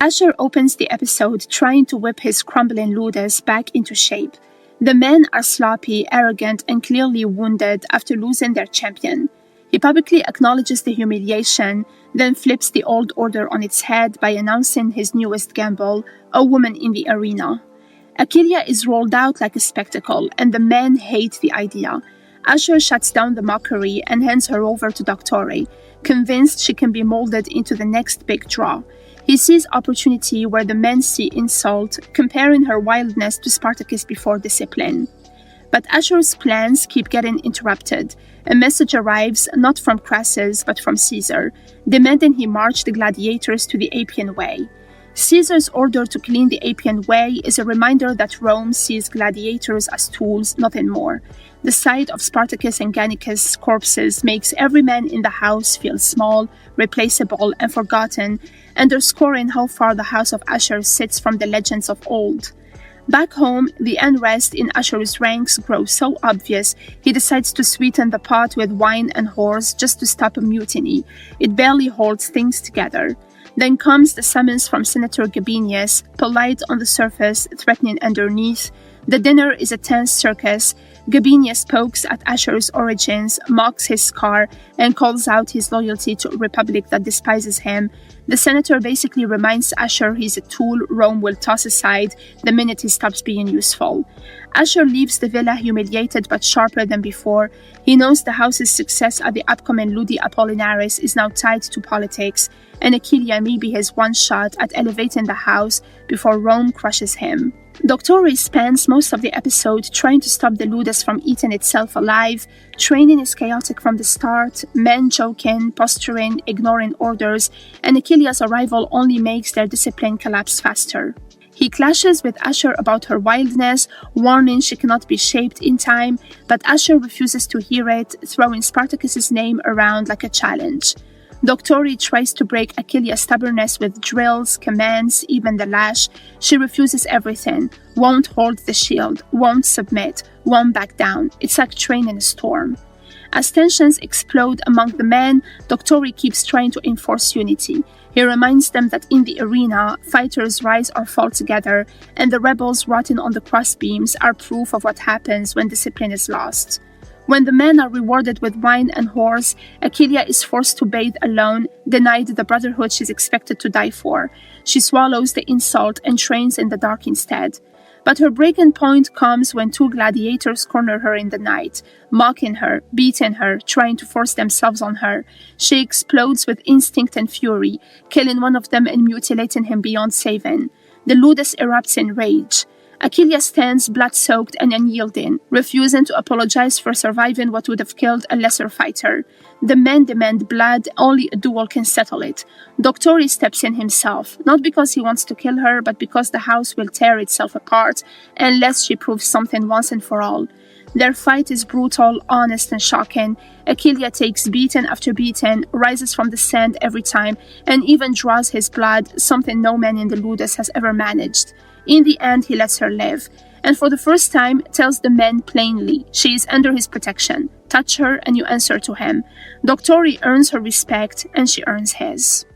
Ashur opens the episode trying to whip his crumbling ludus back into shape. The men are sloppy, arrogant, and clearly wounded after losing their champion. He publicly acknowledges the humiliation, then flips the old order on its head by announcing his newest gamble, a woman in the arena. Achilea is rolled out like a spectacle, and the men hate the idea. Ashur shuts down the mockery and hands her over to Doctore, convinced she can be molded into the next big draw. He sees opportunity where the men see insult, comparing her wildness to Spartacus before discipline. But Ashur's plans keep getting interrupted. A message arrives not from Crassus but from Caesar, demanding he march the gladiators to the Appian Way. Caesar's order to clean the Appian Way is a reminder that Rome sees gladiators as tools, nothing more. The sight of Spartacus and Gannicus' corpses makes every man in the house feel small, replaceable, and forgotten, underscoring how far the house of Ashur sits from the legends of old. Back home, the unrest in Ashur's ranks grows so obvious, he decides to sweeten the pot with wine and whores just to stop a mutiny. It barely holds things together. Then comes the summons from Senator Gabinius, polite on the surface, threatening underneath. The dinner is a tense circus. Gabinius pokes at Ashur's origins, mocks his scar, and calls out his loyalty to a republic that despises him. The senator basically reminds Ashur he's a tool Rome will toss aside the minute he stops being useful. Ashur leaves the villa humiliated but sharper than before. He knows the house's success at the upcoming Ludi Apollinaris is now tied to politics, and Achilea may be his one shot at elevating the house before Rome crushes him. Doctore spends most of the episode trying to stop the ludus from eating itself alive. Training is chaotic from the start, men joking, posturing, ignoring orders, and Achillea's arrival only makes their discipline collapse faster. He clashes with Ashur about her wildness, warning she cannot be shaped in time, but Ashur refuses to hear it, throwing Spartacus' name around like a challenge. Doctore tries to break Achillea's stubbornness with drills, commands, even the lash. She refuses everything, won't hold the shield, won't submit, won't back down. It's like training a storm. As tensions explode among the men, Doctore keeps trying to enforce unity. He reminds them that in the arena, fighters rise or fall together, and the rebels rotting on the crossbeams are proof of what happens when discipline is lost. When the men are rewarded with wine and whores, Achilea is forced to bathe alone, denied the brotherhood she's expected to die for. She swallows the insult and trains in the dark instead. But her breaking point comes when two gladiators corner her in the night, mocking her, beating her, trying to force themselves on her. She explodes with instinct and fury, killing one of them and mutilating him beyond saving. The ludus erupts in rage. Achilea stands blood-soaked and unyielding, refusing to apologize for surviving what would have killed a lesser fighter. The men demand blood, only a duel can settle it. Doctore steps in himself, not because he wants to kill her, but because the house will tear itself apart unless she proves something once and for all. Their fight is brutal, honest, and shocking. Achilea takes beating after beating, rises from the sand every time, and even draws his blood, something no man in the ludus has ever managed. In the end, he lets her live, and for the first time tells the men plainly she is under his protection. Touch her and you answer to him. Doctore earns her respect, and she earns his.